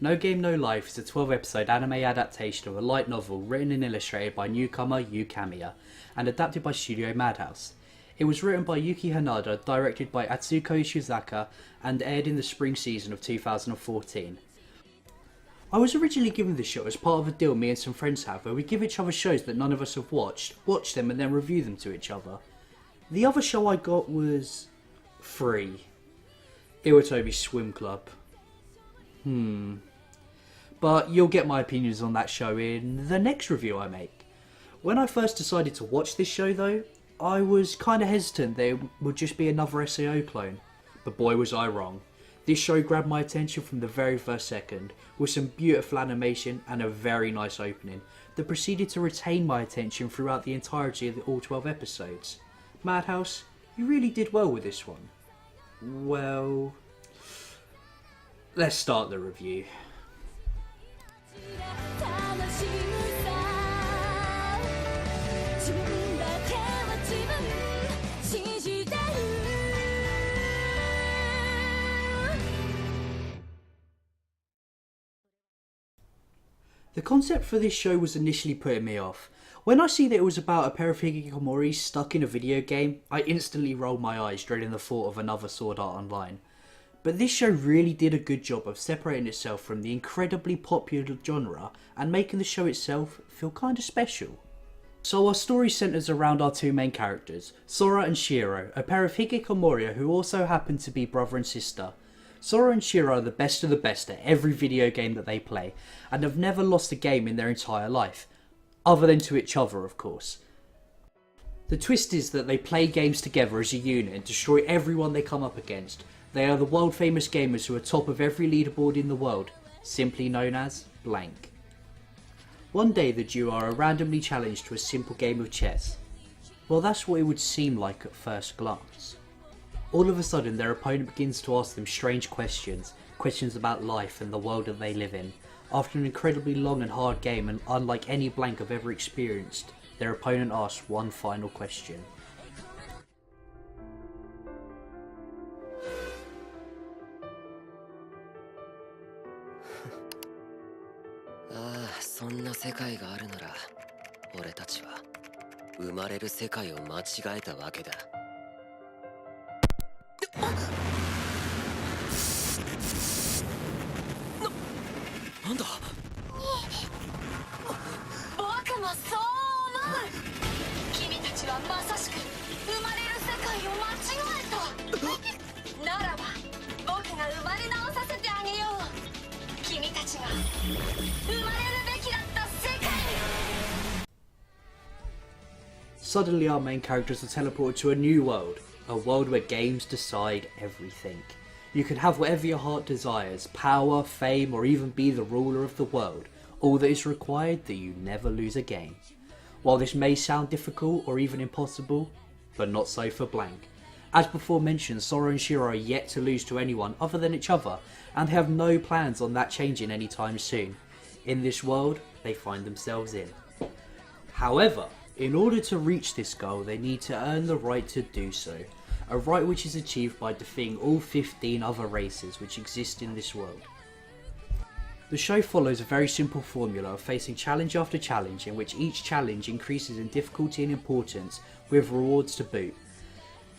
No Game No Life is a 12-episode anime adaptation of a light novel written and illustrated by newcomer Yu Kamiya and adapted by Studio Madhouse. It was written by Yuki Hanada, directed by Atsuko Ishizaka, and aired in the spring season of 2014. I was originally given this show as part of a deal me and some friends have where we give each other shows that none of us have watch them and then review them to each other. The other show I got was free. Iwatobi Swim Club. But you'll get my opinions on that show in the next review I make. When I first decided to watch this show though, I was kinda hesitant that it would just be another SAO clone. But boy was I wrong. This show grabbed my attention from the very first second, with some beautiful animation and a very nice opening that proceeded to retain my attention throughout the entirety of all 12 episodes. Madhouse, you really did well with this one. Well, let's start the review. The concept for this show was initially putting me off. When I see that it was about a pair of higikomoris stuck in a video game, I instantly rolled my eyes, dreading the thought of another Sword Art Online. But this show really did a good job of separating itself from the incredibly popular genre and making the show itself feel kinda special. So our story centres around our two main characters, Sora and Shiro, a pair of hikikomori who also happen to be brother and sister. Sora and Shiro are the best of the best at every video game that they play, and have never lost a game in their entire life. Other than to each other, of course. The twist is that they play games together as a unit and destroy everyone they come up against. They are the world famous gamers who are top of every leaderboard in the world, simply known as blank. One day the duo are randomly challenged to a simple game of chess. Well, that's what it would seem like at first glance. All of a sudden their opponent begins to ask them strange questions about life and the world that they live in. After an incredibly long and hard game, and unlike any blank I've ever experienced, their opponent asks one final question. Ah, そんな世界があるなら、俺たちは生まれる世界を間違えたわけだ。なんだ。僕もそう思う。君たちはまさしく生まれる世界を間違えた。ならば僕が生まれ直させてあげよう。君たちが生まれるべきだった世界。Suddenly our main characters are teleported to a new world. A world where games decide everything. You can have whatever your heart desires, power, fame, or even be the ruler of the world. All that is required that you never lose a game. While this may sound difficult or even impossible, but not so for blank. As before mentioned, Sora and Shiro are yet to lose to anyone other than each other, and have no plans on that changing anytime soon. In this world, they find themselves in. However, in order to reach this goal, they need to earn the right to do so. A right which is achieved by defeating all 15 other races which exist in this world. The show follows a very simple formula of facing challenge after challenge, in which each challenge increases in difficulty and importance with rewards to boot,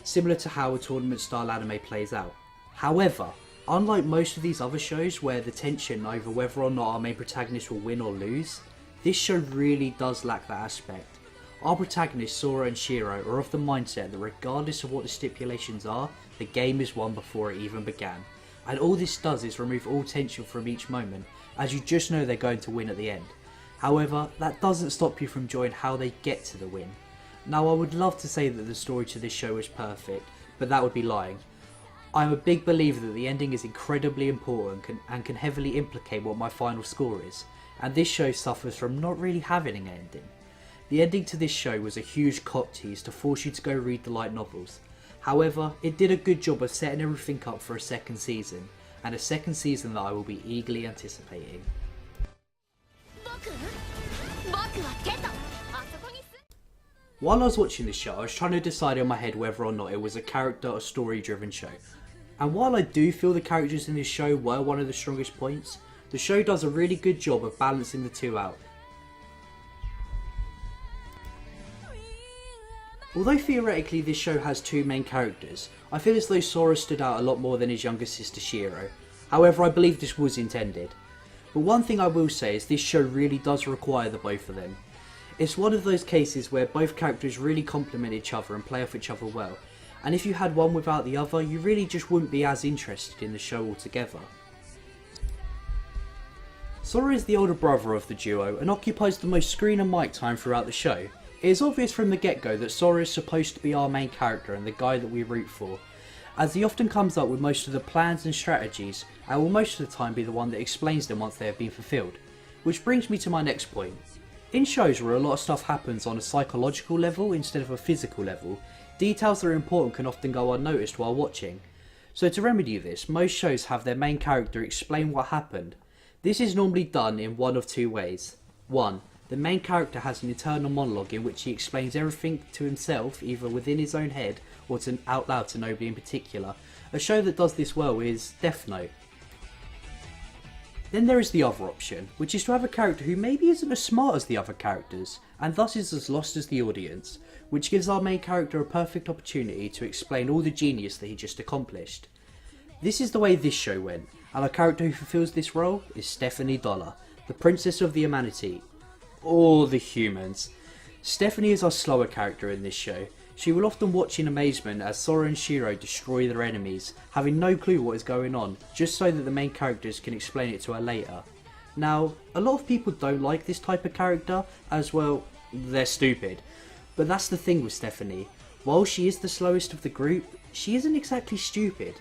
similar to how a tournament style anime plays out. However, unlike most of these other shows where the tension over whether or not our main protagonist will win or lose, this show really does lack that aspect. Our protagonists Sora and Shiro are of the mindset that regardless of what the stipulations are, the game is won before it even began. And all this does is remove all tension from each moment, as you just know they're going to win at the end. However, that doesn't stop you from enjoying how they get to the win. Now I would love to say that the story to this show is perfect, but that would be lying. I am a big believer that the ending is incredibly important and can heavily implicate what my final score is, and this show suffers from not really having an ending. The ending to this show was a huge cock tease to force you to go read the light novels. However, it did a good job of setting everything up for a second season, and a second season that I will be eagerly anticipating. While I was watching this show, I was trying to decide in my head whether or not it was a character or story driven show. And while I do feel the characters in this show were one of the strongest points, The show does a really good job of balancing the two out. Although theoretically this show has two main characters, I feel as though Sora stood out a lot more than his younger sister Shiro. However, I believe this was intended. But one thing I will say is this show really does require the both of them. It's one of those cases where both characters really complement each other and play off each other well, and if you had one without the other, you really just wouldn't be as interested in the show altogether. Sora is the older brother of the duo and occupies the most screen and mic time throughout the show. It is obvious from the get-go that Sora is supposed to be our main character and the guy that we root for, as he often comes up with most of the plans and strategies and will most of the time be the one that explains them once they have been fulfilled. Which brings me to my next point. In shows where a lot of stuff happens on a psychological level instead of a physical level, details that are important can often go unnoticed while watching. So to remedy this, most shows have their main character explain what happened. This is normally done in one of two ways. 1. The main character has an internal monologue in which he explains everything to himself, either within his own head or out loud to nobody in particular. A show that does this well is Death Note. Then there is the other option, which is to have a character who maybe isn't as smart as the other characters, and thus is as lost as the audience, which gives our main character a perfect opportunity to explain all the genius that he just accomplished. This is the way this show went, and our character who fulfills this role is Stephanie Dollar, the Princess of the Humanity. Or the humans. Stephanie is our slower character in this show. She will often watch in amazement as Sora and Shiro destroy their enemies, having no clue what is going on, just so that the main characters can explain it to her later. Now, a lot of people don't like this type of character, as well, they're stupid. But that's the thing with Stephanie. While she is the slowest of the group, she isn't exactly stupid.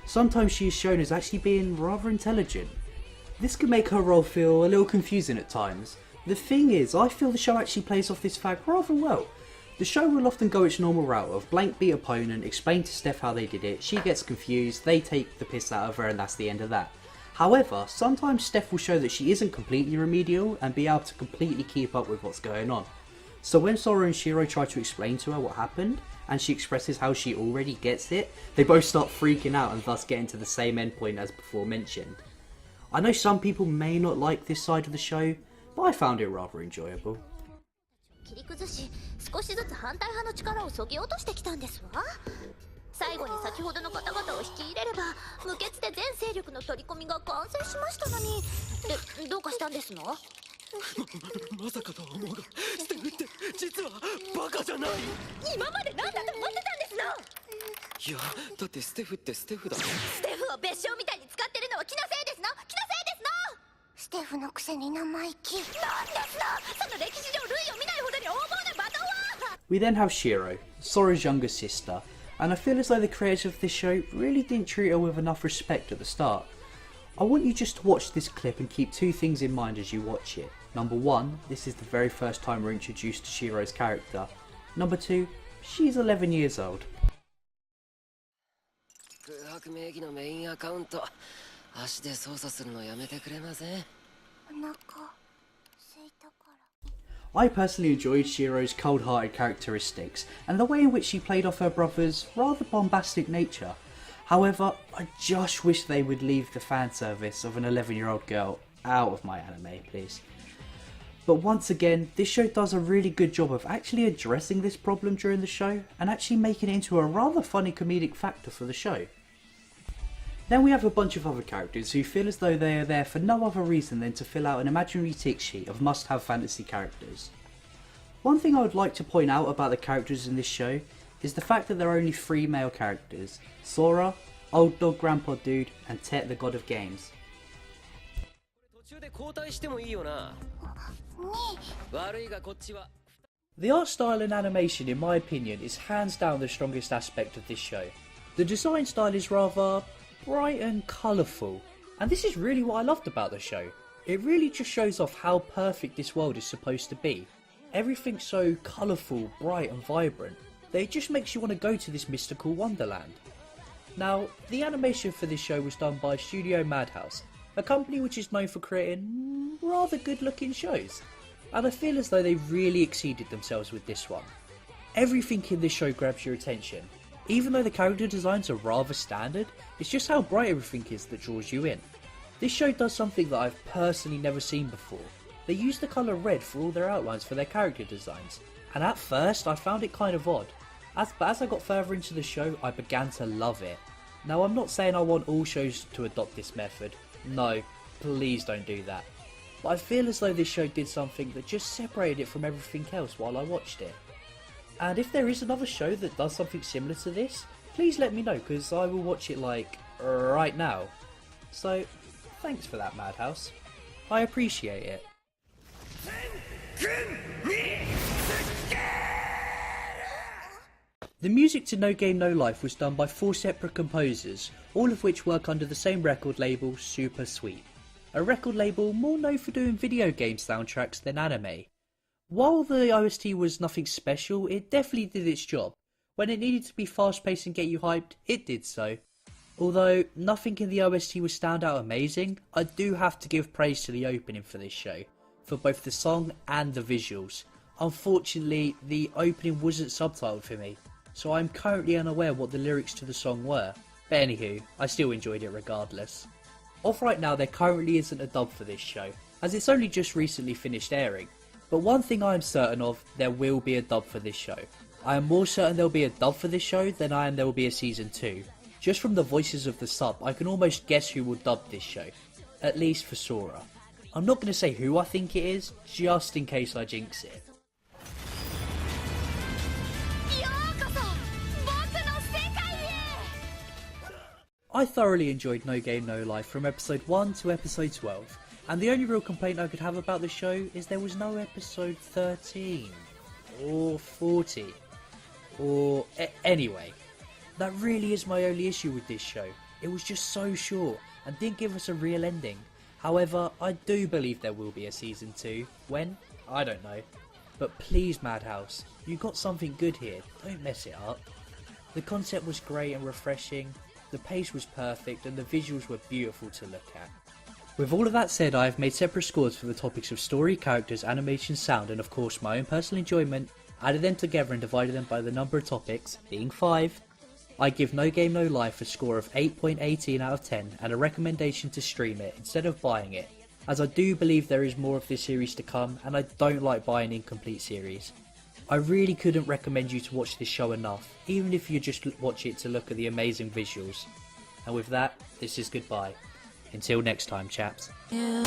Sometimes she is shown as actually being rather intelligent. This can make her role feel a little confusing at times. The thing is, I feel the show actually plays off this fact rather well. The show will often go its normal route of blank beat opponent, explain to Steph how they did it, she gets confused, they take the piss out of her and that's the end of that. However, sometimes Steph will show that she isn't completely remedial and be able to completely keep up with what's going on. So when Sora and Shiro try to explain to her what happened, and she expresses how she already gets it, they both start freaking out and thus getting to the same endpoint as before mentioned. I know some people may not like this side of the show, but I found it rather enjoyable. 切り崩し、少しずつ反対派の力を削ぎ落としてきたんですわ。最後に先ほどの方々を引き入れれば、無血で全勢力の取り込みが完成しましたのに。で、どうかしたんですの？まさかとは思うが、ステフって実はバカじゃない。今まで何だと思ってたんですの？いや、だってステフってステフだ。ステフを別称みたいに使ってるのは気のせいですの？気のせいですの？ステフのくせに生意気。なんですの？その歴史上類を見ないほどに横暴なバトンは。 We then have Shiro, Sora's younger sister, and I feel as though the creators of this show really didn't treat her with enough respect at the start. I want you just to watch this clip and keep two things in mind as you watch it. Number one, this is the very first time we're introduced to Shiro's character. Number two, she's 11 years old. 空白名義のメインアカウント、足で操作するのやめてくれません？お腹空いたから。 I personally enjoyed Shiro's cold-hearted characteristics and the way in which she played off her brother's rather bombastic nature. However, I just wish they would leave the fan service of an 11-year-old girl out of my anime, please. But once again, this show does a really good job of actually addressing this problem during the show and actually making it into a rather funny comedic factor for the show. Then we have a bunch of other characters who feel as though they are there for no other reason than to fill out an imaginary tick sheet of must-have fantasy characters. One thing I would like to point out about the characters in this show is the fact that there are only 3 male characters: Sora, Old Dog Grandpa Dude, and Tet the God of Games. 途中で交代してもいいよな。悪いがこっちは。 The art style and animation, in my opinion, is hands down the strongest aspect of this show. The design style is rather bright and colourful, and this is really what I loved about the show. It really just shows off how perfect this world is supposed to be. Everything's so colourful, bright and vibrant that it just makes you want to go to this mystical wonderland. Now, the animation for this show was done by Studio Madhouse, a company which is known for creating rather good looking shows, and I feel as though they really exceeded themselves with this one. Everything in this show grabs your attention. Even though the character designs are rather standard, it's just how bright everything is that draws you in. This show does something that I've personally never seen before. They use the colour red for all their outlines for their character designs, and at first I found it kind of odd. But as I got further into the show, I began to love it. Now, I'm not saying I want all shows to adopt this method. No, please don't do that. But I feel as though this show did something that just separated it from everything else while I watched it. And if there is another show that does something similar to this, please let me know, because I will watch it like right now. So, thanks for that, Madhouse. I appreciate it. The music to No Game No Life was done by 4 separate composers, all of which work under the same record label, Super Sweet, a record label more known for doing video game soundtracks than anime. While the OST was nothing special, it definitely did its job. When it needed to be fast paced and get you hyped, it did so. Although nothing in the OST was standout amazing, I do have to give praise to the opening for this show, for both the song and the visuals. Unfortunately, the opening wasn't subtitled for me, so I'm currently unaware what the lyrics to the song were, but anywho, I still enjoyed it regardless. Off right now, there currently isn't a dub for this show, as it's only just recently finished airing, but one thing I am certain of, there will be a dub for this show. I am more certain there will be a dub for this show than I am there will be a season 2. Just from the voices of the sub, I can almost guess who will dub this show, at least for Sora. I'm not going to say who I think it is, just in case I jinx it. I thoroughly enjoyed No Game No Life from episode 1 to episode 12, and the only real complaint I could have about the show is there was no episode 13, or 40, or anyway. That really is my only issue with this show. It was just so short, and didn't give us a real ending. However, I do believe there will be a season 2, when? I don't know. But please Madhouse, you got something good here, don't mess it up. The concept was great and refreshing, the pace was perfect, and the visuals were beautiful to look at. With all of that said, I have made separate scores for the topics of story, characters, animation, sound, and of course my own personal enjoyment, added them together and divided them by the number of topics, being 5. I give No Game No Life a score of 8.18 out of 10 and a recommendation to stream it instead of buying it, as I do believe there is more of this series to come and I don't like buying incomplete series. I really couldn't recommend you to watch this show enough, even if you just watch it to look at the amazing visuals. And with that, this is goodbye. Until next time, chaps. Yeah.